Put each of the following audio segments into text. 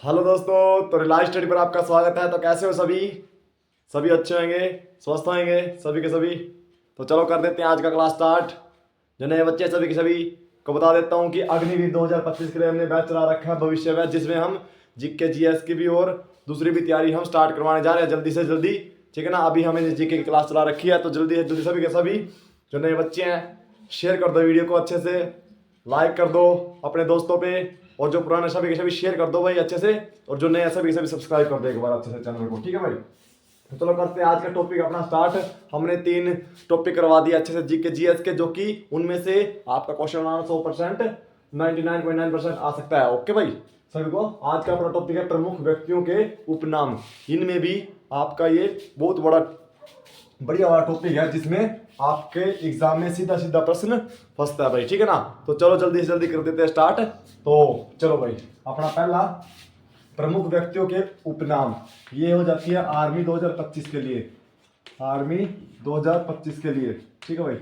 Hello दोस्तों, तो relies study पर आपका स्वागत है। तो कैसे हो सभी? सभी अच्छे होंगे, स्वस्थ होंगे सभी के सभी। तो चलो कर देते हैं आज का क्लास स्टार्ट। जो नए बच्चे सभी के सभी को बता देता हूँ कि अग्निवीर 2025 के लिए हमने बैच चला रखा है भविष्य बैच, जिसमें हम जीके जीएस की भी और दूसरी भी तैयारी हम स्टार्ट करवाने जा रहे हैं जल्दी से जल्दी। ठीक है ना? अभी हमने जीके की क्लास चला रखी है, तो जल्दी से जल्दी सभी के सभी जो नए बच्चे हैं शेयर कर दो वीडियो को अच्छे से, लाइक कर दो अपने दोस्तों पे, और जो पुराने सभी के सभी शेयर कर दो भाई अच्छे से, और जो नए सभी के सभी सब्सक्राइब कर दो एक बार अच्छे से चैनल को। ठीक है भाई? तो चलो करते हैं आज का टॉपिक अपना स्टार्ट। हमने 3 टॉपिक करवा दिए अच्छे से जीके जीएस के, जो कि उनमें से आपका क्वेश्चन आना 100% 99.9% आ सकता है। ओके भाई सभी को? आज का अपना टॉपिक है प्रमुख व्यक्तियों के उपनाम। इनमें भी आपका ये बहुत बड़ा बढ़िया वाला टॉपिक है, जिसमें आपके एग्जाम में सीधा सीधा प्रश्न फंसता है भाई। ठीक है ना? तो चलो जल्दी से जल्दी कर देते हैं स्टार्ट। तो चलो भाई, अपना पहला प्रमुख व्यक्तियों के उपनाम ये हो जाती है आर्मी 2025 के लिए। आर्मी 2025 के लिए। ठीक है भाई?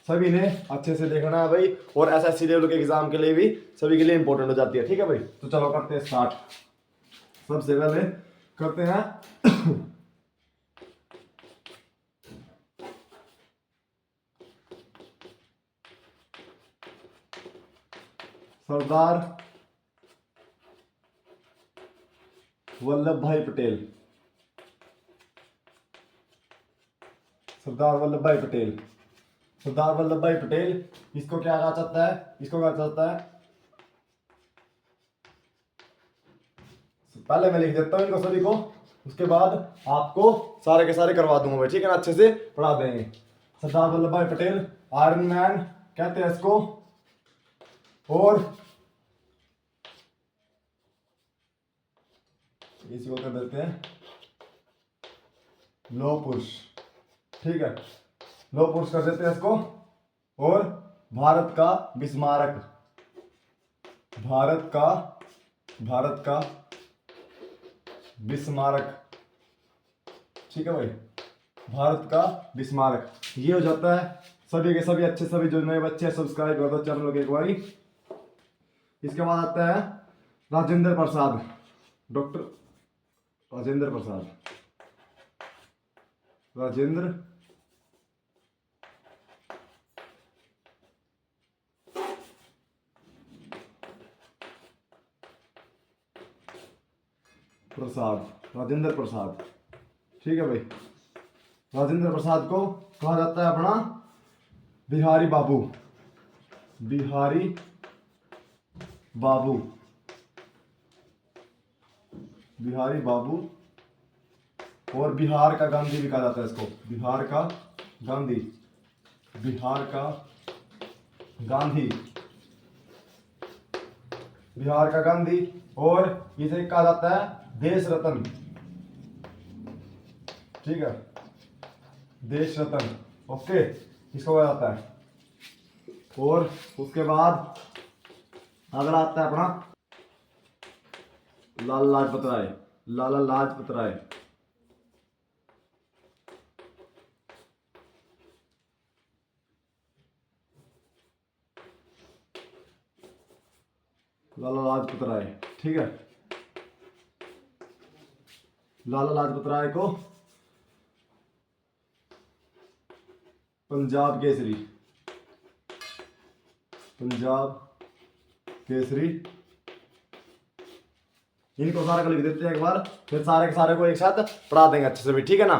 सभी ने अच्छे से देखना है भाई, और एसएससी लेवल के एग्जाम के लिए भी सभी के लिए इंपॉर्टेंट हो जाती है। ठीक है भाई? तो चलो करते हैं स्टार्ट। सबसे पहले करते हैं सरदार वल्लभ भाई पटेल। सरदार वल्लभ भाई पटेल। सरदार वल्लभ भाई पटेल, इसको क्या कहा जाता है? इसको कहा जाता है, पहले मैं लिख देता हूँ इनको सभी को, उसके बाद आपको सारे के सारे करवा दूंगा भाई। ठीक है ना? अच्छे से पढ़ा देंगे। सरदार वल्लभ भाई पटेल, आयरन मैन कहते हैं इसको, और इसको कर देते हैं लौह पुरुष। ठीक है? लौह पुरुष कर देते हैं इसको, और भारत का विस्मारक। भारत का विस्मारक। ठीक है भाई? भारत का विस्मारक ये हो जाता है। सभी के सभी अच्छे सभी जो नए बच्चे हैं सब्सक्राइब कर दो चैनल को एक बारी। इसके बाद आता है राजेंद्र प्रसाद। डॉक्टर राजेंद्र प्रसाद। राजेंद्र प्रसाद। राजेंद्र प्रसाद। ठीक है भाई? राजेंद्र प्रसाद को कहा जाता है अपना बिहारी बाबू। बिहारी बाबू। बिहारी बाबू, और बिहार का गांधी भी कहा जाता है इसको। बिहार का गांधी। बिहार का गांधी। बिहार का गांधी, और इसे कहा जाता है देश रत्न। ठीक है? देश रत्न। ओके, इसको कहा जाता है। और उसके बाद अगला आता है अपना लाला लाजपत राय। लाला लाजपत राय। लाला लाजपत राय। ठीक है? लाला लाजपत राय को पंजाब केसरी। पंजाब केसरी। इनको सारे को लिख देते हैं एक बार, फिर सारे के सारे को एक साथ पढ़ा देंगे अच्छे से भी। ठीक है ना?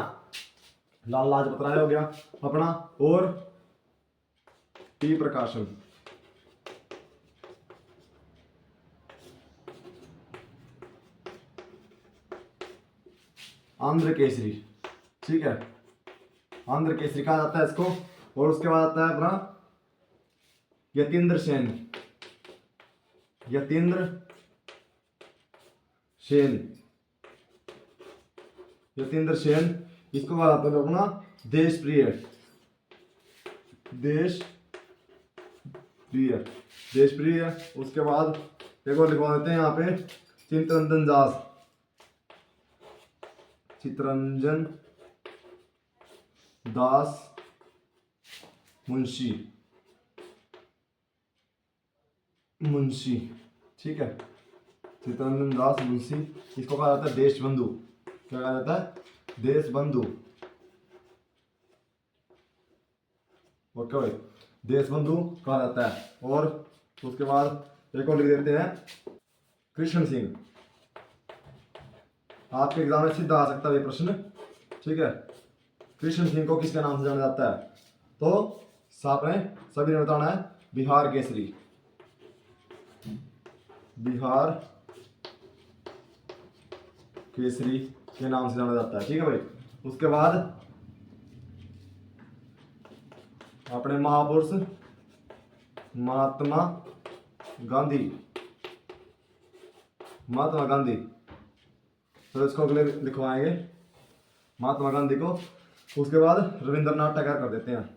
लाला लाजपत राय हो गया अपना, और टी प्रकाशन। आंध्र केसरी। ठीक है? आंध्र केसरी कहा जाता है इसको। और उसके बाद आता है अपना यतीन्द्र सेन। यतीन्द्र सेन। यतीन्द्र सेन, इसको कहा जाता है अपना देश प्रिय। देश प्रिय। देश प्रिय। उसके बाद एक और लिखवा देते हैं यहाँ पे चित्तरंजन दास। चित्तरंजन दास मुंशी। मुंशी। ठीक है? चित्तरंजन दास मुंशी, इसको कहा जाता है देश बंधु। क्या कहा जाता है? देश बंधु। ओके भाई, देश बंधु कहा जाता है। और उसके बाद एक और लिख देते हैं कृष्ण सिंह। आपके एग्जाम में सीधा आ सकता है ये प्रश्न, ठीक है। कृष्ण सिंह को किसके नाम से जाना जाता है? तो आपने सभी ने बताना है बिहार केसरी। बिहार केसरी के नाम से जाना जाता है, ठीक है भाई। उसके बाद अपने महापुरुष महात्मा गांधी। महात्मा गांधी, तो इसको अगले लिखवाएंगे महात्मा गांधी को। उसके बाद रविंद्रनाथ टैगोर कर देते हैं।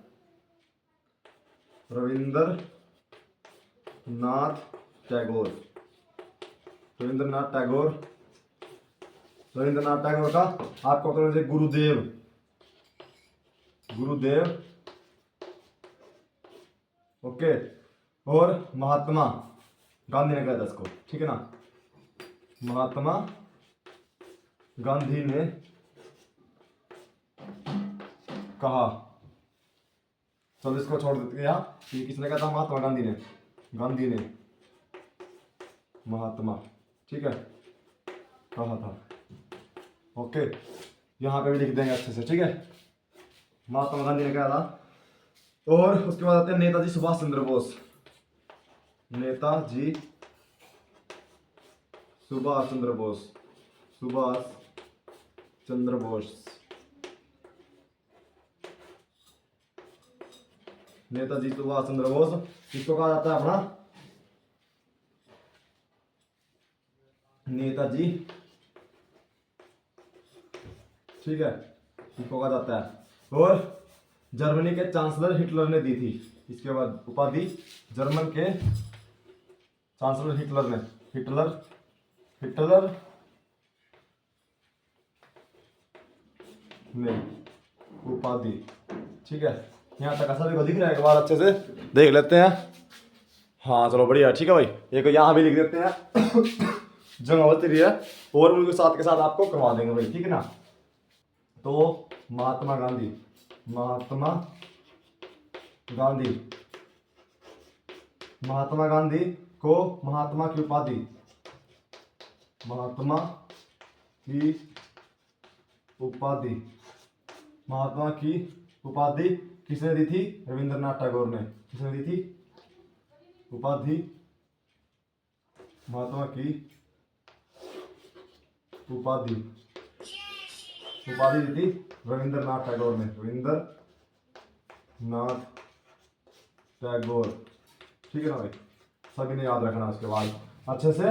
रविंद्रनाथ टैगोर। रविंद्रनाथ टैगोर। रविंद्रनाथ टैगोर का आपको करेंगे गुरुदेव। गुरुदेव, ओके। और महात्मा गांधी ने कहा था इसको, ठीक है ना। महात्मा गांधी ने कहा। चलो इसको छोड़ देते हैं यहाँ, किसने कहा था? महात्मा गांधी ने। गांधी ने महात्मा, ठीक है, कहा था। ओके, यहाँ पे भी लिख देंगे अच्छे से, ठीक है। महात्मा गांधी ने कहा था। और उसके बाद आते हैं नेताजी सुभाष चंद्र बोस। नेताजी सुभाष चंद्र बोस। सुभाष चंद्र बोस। नेताजी सुभाष चंद्र बोस, किसको कहा जाता है अपना? नेताजी, ठीक है, किसको कहा जाता है। और जर्मनी के चांसलर हिटलर ने दी थी इसके बाद उपाधि। जर्मन के चांसलर हिटलर ने, हिटलर ने उपाधि, ठीक है। यहाँ तक सभी को दिख रहा है, एक बार अच्छे से देख लेते हैं। हाँ चलो बढ़िया, ठीक है भाई। एक यहाँ भी लिख देते हैं जंगावती भी है, और उनके साथ के साथ आपको करवा देंगे भाई, ठीक है ना। तो महात्मा गांधी, महात्मा गांधी, महात्मा गांधी को महात्मा की उपाधि, महात्मा की उपाधि, महात्मा की उपाधि किसने दी थी? रविंद्रनाथ टैगोर ने। किसने दी थी उपाधि? महात्मा की उपाधि, उपाधि दी थी रविंद्रनाथ टैगोर ने। रविंद्रनाथ टैगोर, ठीक है ना भाई, सभी ने याद रखना। उसके बाद अच्छे से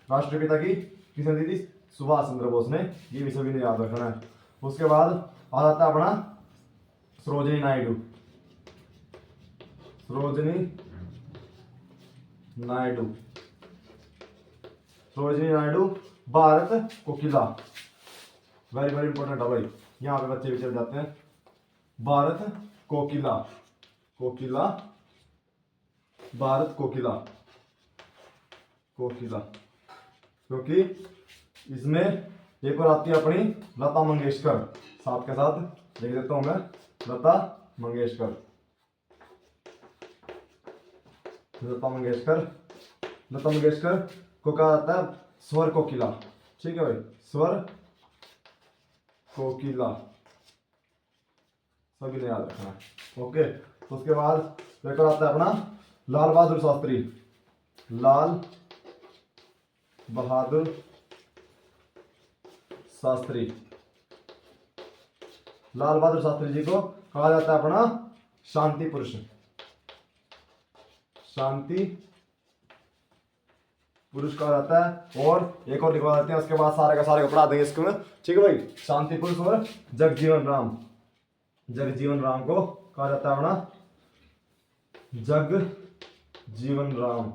राष्ट्रपिता की किसने दी थी? सुभाष चंद्र बोस ने। ये भी सभी ने याद रखना है। उसके बाद आ जाता है अपना सरोजिनी नायडू। सरोजिनी नायडू, सरोजिनी नायडू भारत कोकिला। वेरी वेरी इंपॉर्टेंट है भाई, यहाँ पे बच्चे भी चल जाते हैं। भारत कोकिला, कोकिला, भारत कोकिला, कोकिला, क्योंकि इसमें एक और आती है अपनी लता मंगेशकर। साथ के साथ लिख देता हूं मैं लता मंगेशकर। लता मंगेशकर, लता मंगेशकर को कहा जाता है स्वर कोकिला, ठीक है भाई, स्वर कोकिला, सभी ने याद रखना है। ओके, उसके बाद लेकर आता है अपना लाल बहादुर शास्त्री। लाल बहादुर शास्त्री, लाल बहादुर शास्त्री जी को कहा जाता है अपना शांति पुरुष। शांति पुरुष कहा जाता है। और एक और लिखवा देते हैं, उसके बाद सारे का सारे को पढ़ा देंगे इसको में, ठीक है भाई। शांति पुरुष और जगजीवन राम, जगजीवन राम को कहा जाता है अपना जगजीवन राम।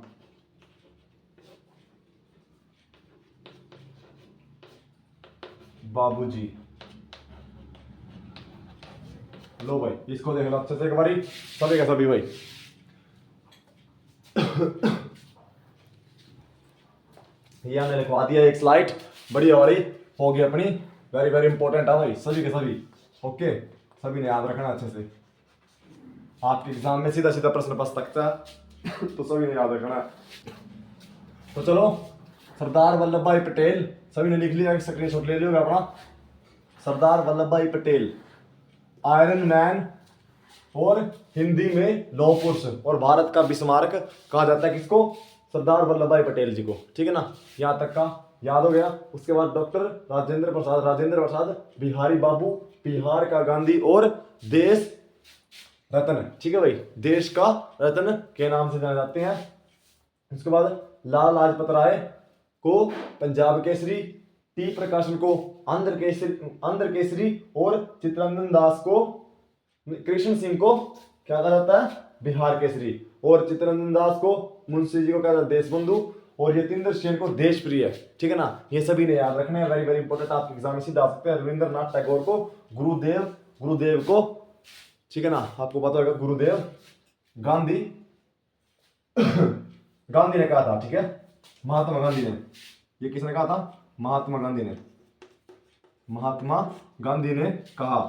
बाबूजी, लो भाई इसको देख लो अच्छे से एक बारी, सभी का सभी भाई। ये हमने लिखवा दिया एक स्लाइड, बढ़िया वाली हो गई अपनी, वेरी वेरी इंपॉर्टेंट है भाई सभी के सभी। ओके, सभी ने याद रखना अच्छे से, आपके एग्जाम में सीधा सीधा प्रश्न फंस सकता है तो सभी ने याद रखना है। तो चलो, सरदार वल्लभ भाई पटेल, सभी ने लिख लिया, स्क्रीनशॉट ले लियो अपना। सरदार वल्लभ भाई पटेल, आयरन मैन, और हिंदी में लौह पुरुष, और भारत का बिस्मार्क कहा जाता है किसको? सरदार वल्लभ भाई पटेल जी को। ठीक है ना, यहाँ तक का याद हो गया। उसके बाद डॉक्टर राजेंद्र प्रसाद बिहारी बाबू, बिहार का गांधी और देश रत्न, ठीक है भाई, देश का रत्न के नाम से जाने जाते हैं। उसके बाद लाला लाजपत राय को पंजाब केसरी, टी प्रकाशन को आंध्र केसरी, और चित्तरंजन दास को, कृष्ण सिंह को क्या कहा जाता है? बिहार केसरी, और चित्तरंजन दास को, मुंशी जी को क्या जाता है? देशबंधु, और यतीन्द्र सेन को देश प्रिय। ठीक है ना, ये सभी ने याद रखना है, वेरी वेरी इंपॉर्टेंट, आपके एग्जाम में सीधा आ सकते हैं। रविंद्रनाथ टैगोर को गुरुदेव को, ठीक है ना, आपको पता होगा गुरुदेव गांधी गांधी ने कहा था, ठीक है, महात्मा गांधी ने, ये किसने कहा था? महात्मा गांधी ने कहा।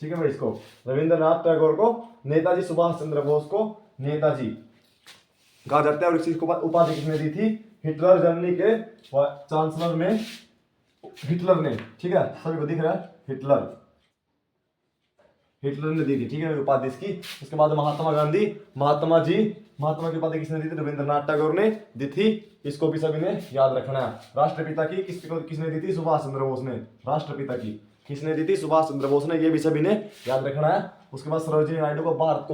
ठीक है भाई, इसको रविंद्रनाथ टैगोर को, नेताजी सुभाष चंद्र बोस को नेताजी कहा जाता है। और इसी को उपाधि किसने दी थी? हिटलर जर्मनी के चांसलर में, हिटलर ने, ठीक है, सभी को दिख रहा है, हिटलर ने दी थी, ठीक है, उपाधि इसकी। उसके बाद महात्मा की उपाधि किसने दी थी? रविंद्रनाथ टैगोर ने दी थी। इसको भी सभी ने याद रखना है। राष्ट्रपिता की किसने दी थी? सुभाष चंद्र बोस ने। राष्ट्रपिता की किसने दी थी? सुभाष चंद्र बोस ने, ये भी सभी ने याद रखना है। उसके बाद सरोजिनी नायडू को भारत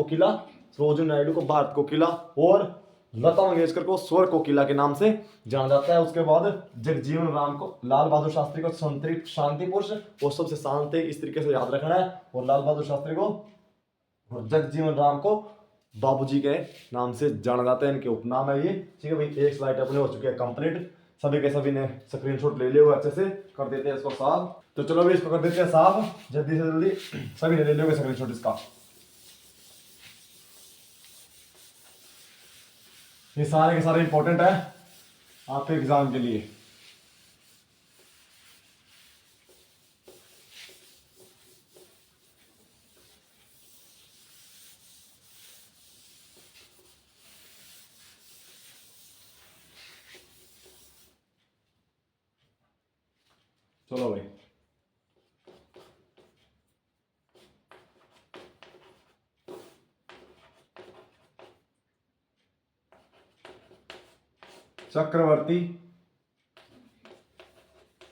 को किला, और लता मंगेशकर को स्वर कोकिला के नाम से जाना जाता है। उसके बाद जगजीवन राम को, लाल बहादुर शास्त्री को शांति पुरुष, और सबसे शांत है, इस तरीके से याद रखना है। और लाल बहादुर शास्त्री को और जगजीवन राम को बाबूजी के नाम से जाना जाता है, इनके उपनाम है ये। ठीक है भाई, एक स्लाइड अपने हो चुकी है कंप्लीट, सभी के सभी ने स्क्रीनशॉट ले लिया, अच्छे से कर देते हैं इसको साफ। तो चलो भाई, इसको कर देते हैं साफ जल्दी से जल्दी, सभी ने ले लिया स्क्रीनशॉट इसका। ये सारे के सारे इंपॉर्टेंट है आपके एग्जाम के लिए। चलो भाई, चक्रवर्ती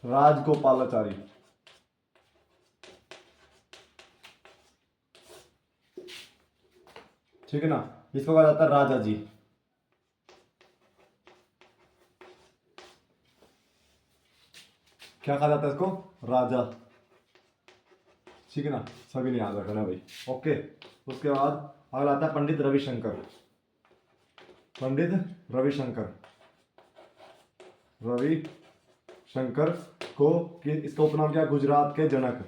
राजगोपालाचारी, ठीक है ना, इसको कहा जाता है राजा जी। क्या कहा जाता है इसको? राजा, ठीक है ना, सभी ने याद रखना भाई। ओके, उसके बाद अगला आता है पंडित रविशंकर को इसका उपनाम क्या? गुजरात के जनक,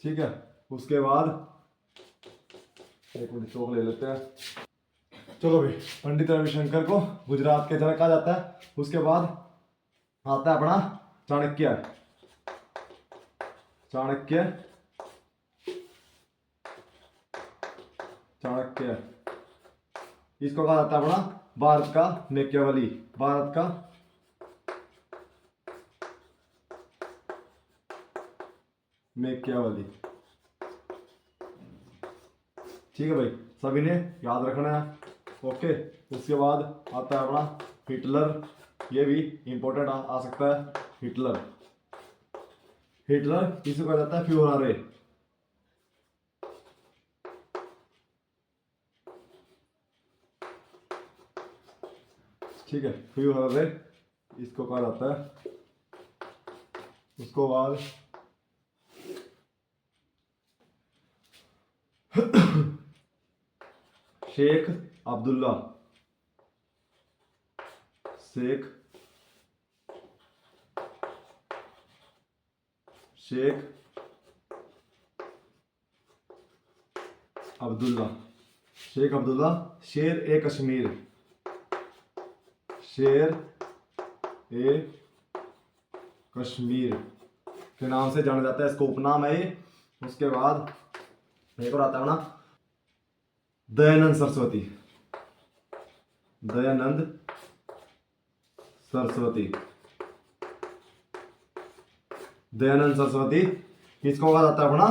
ठीक है। उसके बाद एक मिनट चौक ले लेते हैं। चलो भाई, पंडित रविशंकर को गुजरात के जनक कहा जाता है। उसके बाद आता है अपना चाणक्य, इसको कहा जाता है अपना भारत का मेकियावली, ठीक है भाई, सभी ने याद रखना है। ओके, उसके बाद आता है अपना हिटलर, ये भी इंपॉर्टेंट आ सकता है। हिटलर किसे कहा जाता है? फ्यूहरर, ठीक है, फ्यूहरर इसको कहा जाता है। उसको बाद शेख अब्दुल्ला, अब्दुल्ला, शेख अब्दुल्ला शेर ए कश्मीर, शेर ए कश्मीर के नाम से जाना जाता है, इसको उपनाम है ये। उसके बाद एक और आता है ना, दयानंद सरस्वती, दयानंद सरस्वती, दयानंद सरस्वती इसको कहा जाता है अपना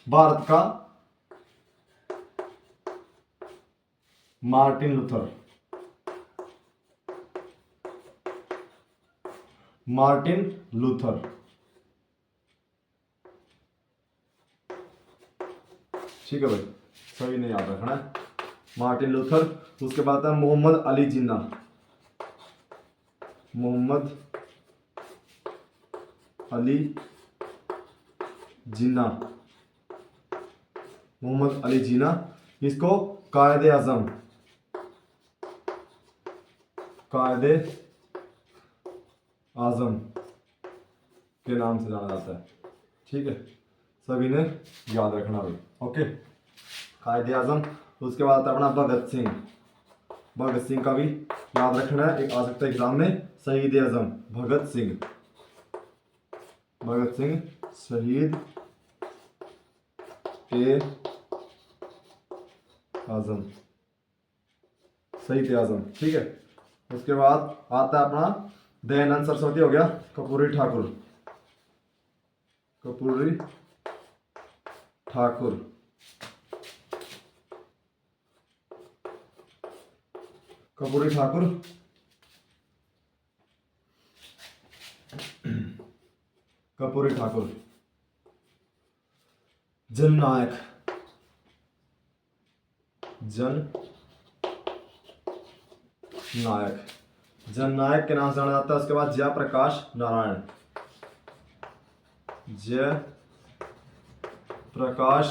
भारत का मार्टिन लूथर, मार्टिन लूथर। ठीक है भाई, सभी ने याद रखना है, मार्टिन लूथर। उसके बाद है मोहम्मद अली जिन्ना, मोहम्मद अली जिन्ना, मोहम्मद अली जिन्ना इसको कायदे आजम, कायदे आजम के नाम से जाना जाता है। ठीक है, सभी ने याद रखना भाई। ओके, कायदे आजम। उसके बाद अपना भगत सिंह, भगत सिंह का भी याद रखना है, एक आ सकता है एग्जाम में, शहीद आजम भगत सिंह, भगत सिंह शहीद ए आजम, शहीद आजम। ठीक है, उसके बाद आता है अपना दयानंद सरस्वती हो गया, कर्पूरी ठाकुर, कर्पूरी ठाकुर, कर्पूरी ठाकुर, कर्पूरी ठाकुर। जननायक, जन नायक, जननायक के नाम से जाना जाता है। उसके बाद जयप्रकाश नारायण, जय प्रकाश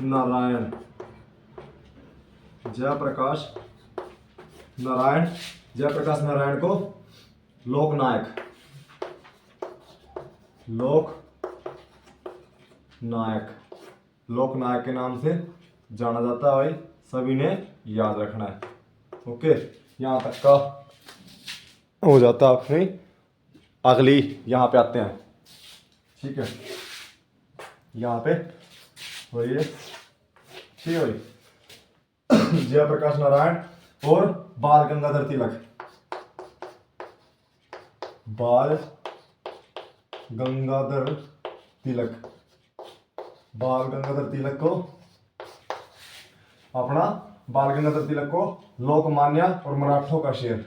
नारायण, जयप्रकाश नारायण, जयप्रकाश नारायण को लोकनायक, लोकनायक, लोकनायक के नाम से जाना जाता है भाई, सभी ने याद रखना है। ओके, यहाँ तक का हो जाता है अपनी। अगली यहाँ पे आते हैं। ठीक है, यहाँ पे वही, ठीक है भाई, जयप्रकाश नारायण और बाल गंगाधर तिलक, बाल गंगाधर तिलक, बाल गंगाधर तिलक को अपना, बाल गंगाधर तिलक को लोकमान्य और मराठों का शेर,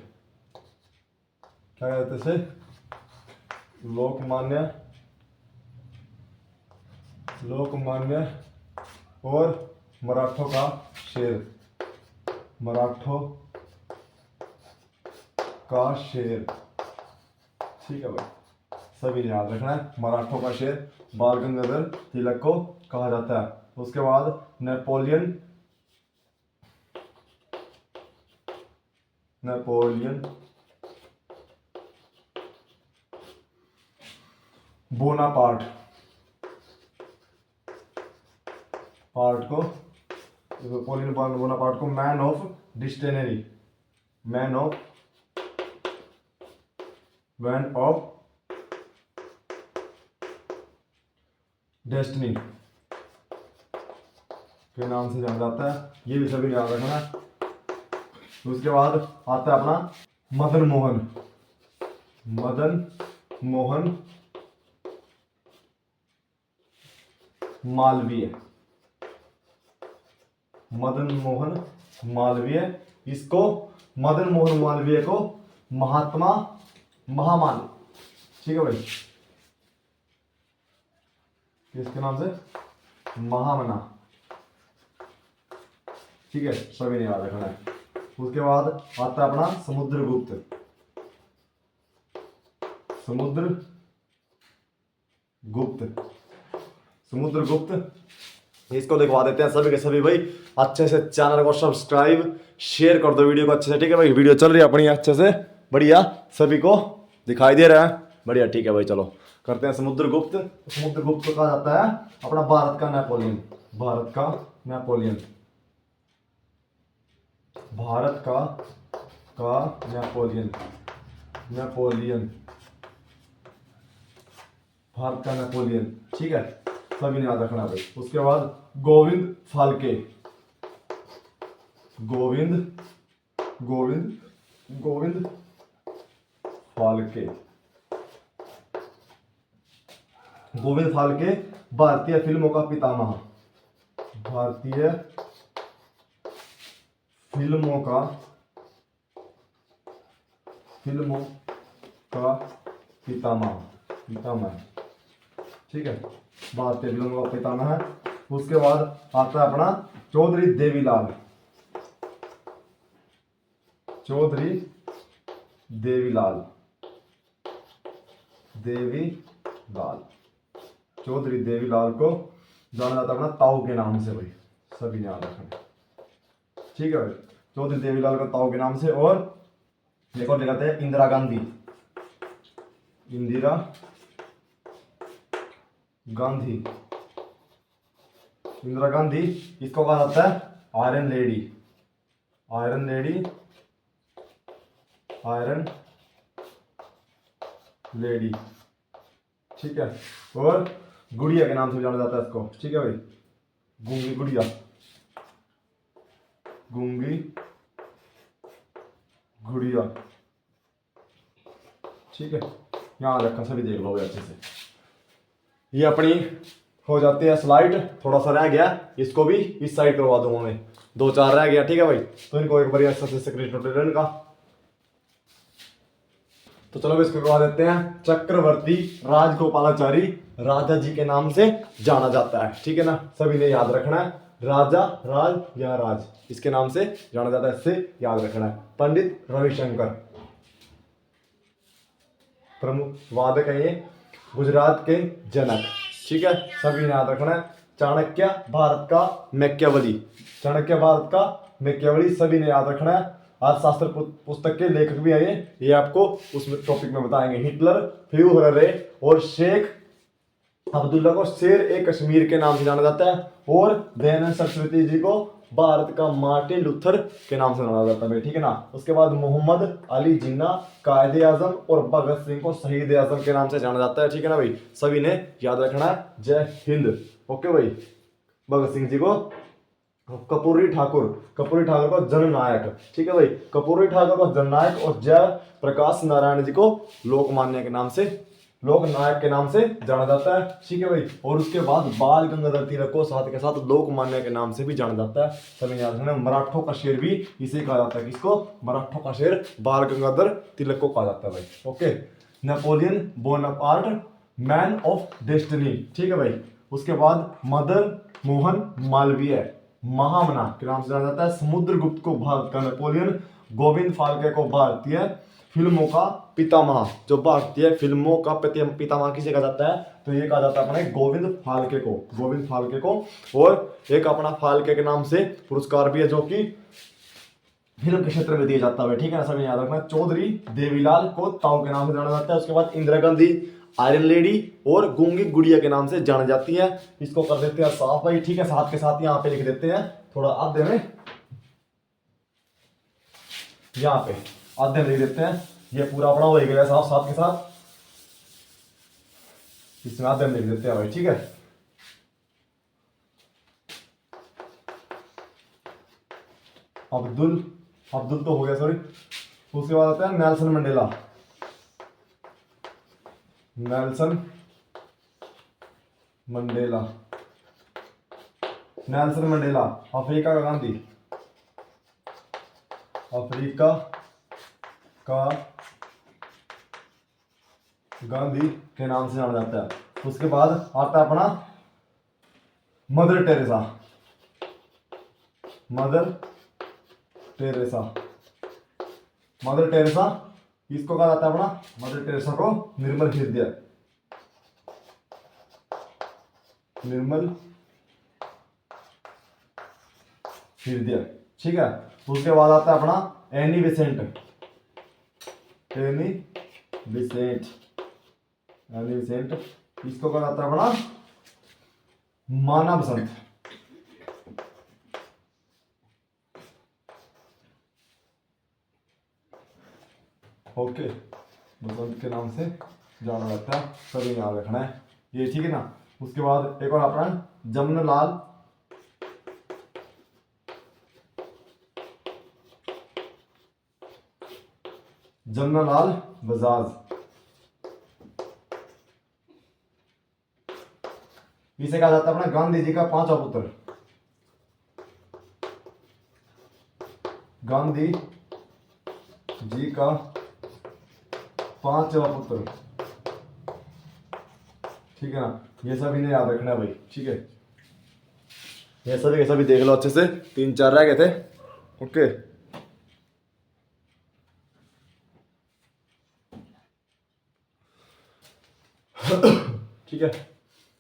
क्या कहते हैं इसे, लोकमान्य, लोकमान्य और मराठों का शेर, मराठों का शेर। ठीक है भाई, सभी ने याद रखना है, मराठों का शेर बाल गंगाधर तिलक को कहा जाता है। उसके बाद नेपोलियन, नेपोलियन बोनापार्ट, पार्ट को, नेपोलियन बोनापार्ट को man of destiny, man of, man of destiny के नाम से जाना जाता है, ये भी सभी ने याद रखना है। उसके बाद आता है अपना मदन मोहन, मदन मोहन मालवीय, मदन मोहन मालवीय, इसको, मदन मोहन मालवीय को महात्मा महामान, ठीक है भाई, किसके नाम से, महामना। ठीक है, सभी ने याद रखना है। उसके बाद आता है अपना समुद्रगुप्त, समुद्रगुप्त, समुद्रगुप्त इसको दिखवा देते हैं सभी के सभी भाई। अच्छे से चैनल को सब्सक्राइब शेयर कर दो वीडियो को अच्छे से। ठीक है भाई, वीडियो चल रही है अपनी अच्छे से, बढ़िया, सभी को दिखाई दे रहा है, बढ़िया। ठीक है भाई, चलो करते हैं समुद्रगुप्त। समुद्रगुप्त को कहा जाता है अपना भारत का नेपोलियन, भारत का नेपोलियन, भारत का नेपोलियन, नेपोलियन, भारत का नेपोलियन। ठीक है, सभी ने याद रखना भाई। उसके बाद गोविंद फाल्के, गोविंद फाल्के, गोविंद फाल्के भारतीय फिल्मों का पितामह, भारतीय फिल्मों का पितामह, ठीक है, भारतीय फिल्मों का पितामह है। उसके बाद आता है अपना चौधरी देवीलाल, चौधरी देवीलाल, चौधरी देवीलाल को जाना जाता है अपना ताऊ के नाम से भाई, सभी ने याद रखना। ठीक है भाई, चौधरी देवीलाल को ताऊ के नाम से। और एक और लगाते हैं इंदिरा गांधी, इंदिरा गांधी, इंदिरा गांधी इसको कहा जाता है iron lady, iron lady, iron lady. ठीक है, और गुड़िया के नाम से जाना जाता है इसको। ठीक है भाई, गूंगी गुड़िया, गूंगी गुड़िया। ठीक है, यहाँ रखा, सभी देख लो अच्छे से। ये अपनी हो जाती है स्लाइड, थोड़ा सा रह गया, इसको भी इस साइड करवा दूंगा मैं, 2-4 रह गया। ठीक है भाई, तो इनको एक बार अच्छे से स्क्रीनशॉट ले लेने का। तो चलो इसको करवा देते हैं। चक्रवर्ती राजगोपालाचारी राजा जी के नाम से जाना जाता है। ठीक है ना, सभी ने याद रखना है, राजा, राज या राज, इसके नाम से जाना जाता है, इससे याद रखना है। पंडित रविशंकर, प्रमुख वादक है ये, गुजरात के जनक। ठीक है, सभी ने याद रखना है। चाणक्य भारत का मैकियावेली, चाणक्य भारत का मैकियावेली, सभी ने याद रखना है। अर्थशास्त्र पुस्तक के लेखक भी आए, ये आपको उस टॉपिक में बताएंगे। हिटलर, फ्यूहरर और शेख अब्दुल्ला को शेर ए कश्मीर के नाम से जाना जाता है। और दयानंद सरस्वती जी को भारत का मार्टिन लूथर के नाम से जाना जाता है। ठीक है ना, उसके बाद मोहम्मद अली जिन्ना कायदे आजम और भगत सिंह को शहीद आजम के नाम से जाना जाता है। ठीक है ना भाई, सभी ने याद रखना है। जय हिंद। ओके भाई, भगत सिंह जी को कर्पूरी ठाकुर को जननायक। ठीक है भाई, कर्पूरी ठाकुर को जननायक और जय प्रकाश नारायण जी को लोकमान्य के नाम से, लोकनायक के नाम से जाना जाता है। ठीक है भाई, और उसके बाद बाल गंगाधर तिलक को साथ के साथ लोकमान्य के नाम से भी जाना जाता है। सभी याद रखना, मराठों का शेर भी इसे कहा जाता है। किसको? मराठों का शेर बाल गंगाधर तिलक को कहा जाता है भाई। Okay, Napoleon Bonaparte man of destiny. ठीक है भाई, उसके बाद मदन मोहन मालवीय महामना के नाम से जाना जाता है। समुद्रगुप्त को भारत का नेपोलियन, गोविंद फाल्के को भारतीय फिल्मों का पितामह, जो भारतीय फिल्मों का पितामह किसे कहा जाता है? तो ये कहा जाता है अपने गोविंद फाल्के को, गोविंद फाल्के को। और एक अपना फाल्के के नाम से पुरस्कार भी है जो कि फिल्म के क्षेत्र में दिया जाता है। ठीक है ना, सभी याद रखना। चौधरी देवीलाल को ताऊ के नाम से जाना जाता है। उसके बाद इंदिरा गांधी आयरन लेडी और गूंगी गुड़िया के नाम से जानी जाती है। इसको कर देते हैं साफ भाई। ठीक है, साथ के साथ यहाँ पे लिख देते हैं थोड़ा आधे में, यहाँ पे आधे में लिख देते हैं। ये पूरा अपना हो गया साफ, साथ के साथ इसमें आधे में लिख देते हैं भाई। ठीक है, अब्दुल तो हो गया, सॉरी। उसके बाद आता है Nelson Mandela, Nelson Mandela, Nelson Mandela Africa का गांधी, अफ्रीका का गांधी के नाम से जाना जाता है। उसके बाद आता है अपना mother Teresa, mother Teresa, mother Teresa इसको कहा जाता है अपना, मदर टेरेसा को निर्मल हृदय, निर्मल हृदय। ठीक है, उसके बाद आता है अपना Annie Besant, Annie Besant, Annie Besant इसको कहा जाता है अपना माना बसंत, ओके, बसंत के नाम से जाना जाता है, सभी याद रखना है ये, ठीक है ना। उसके बाद एक और अपना जमनालाल जमनालाल बजाज, इसे कहा जाता है अपना गांधी जी का पांचवा पुत्र, गांधी जी का पांचवा पुत्र, ठीक है ना। ये सब इन्हें याद रखना है भाई, ठीक है। ये सभी के सभी देख लो अच्छे से, 3-4 रह गए थे। ओके, ठीक है।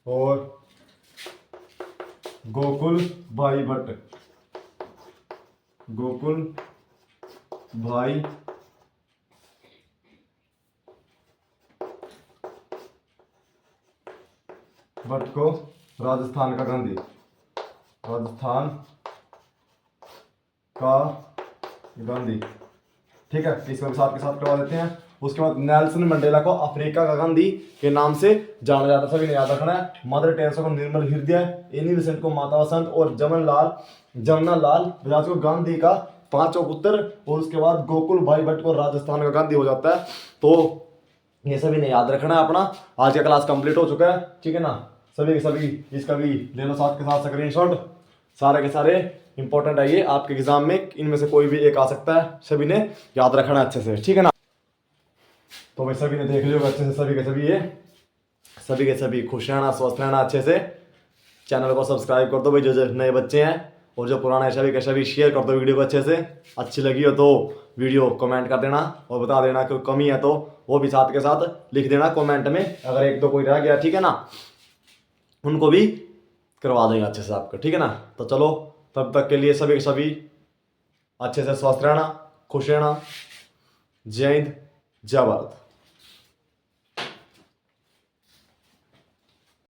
और गोकुल भाई भट्ट, गोकुल भाई भट्ट को राजस्थान का गांधी, राजस्थान का गांधी, ठीक है। इसको भी साथ के साथ करवा देते हैं। उसके बाद नेल्सन मंडेला को अफ्रीका का गांधी के नाम से जाना जाता है, सभी ने याद रखना है। मदर टेरेसा को निर्मल हृदय, एनी बेसेंट को माता वसंत, और जमनालाल बजाज को गांधी का पांचवा पुत्र, और उसके बाद गोकुल भाई भट्ट को राजस्थान का गांधी हो जाता है। तो ये सभी ने याद रखना है अपना। आज का क्लास कंप्लीट हो चुका है, ठीक है ना। सभी के सभी इसका भी ले लो साथ के साथ स्क्रीनशॉट, सारे के सारे इंपॉर्टेंट है ये आपके एग्जाम में, इनमें से कोई भी एक आ सकता है, सभी ने याद रखना अच्छे से, ठीक है ना। तो भाई सभी ने देख लियो अच्छे से, सभी के सभी ये, सभी के सभी खुश रहना, स्वस्थ रहना अच्छे से। चैनल को सब्सक्राइब कर दो भाई, जो नए बच्चे हैं, और जो पुराने सभी के सभी शेयर कर दो वीडियो को अच्छे से। अच्छी लगी हो तो वीडियो कमेंट कर देना और बता देना कोई कमी है तो वो भी साथ के साथ लिख देना कमेंट में। अगर एक दो कोई रह गया, ठीक है ना, उनको भी करवा देंगे अच्छे से आपको, ठीक है ना। तो चलो तब तक के लिए सभी के सभी अच्छे से स्वस्थ रहना, खुश रहना। जय हिंद, जय भारत।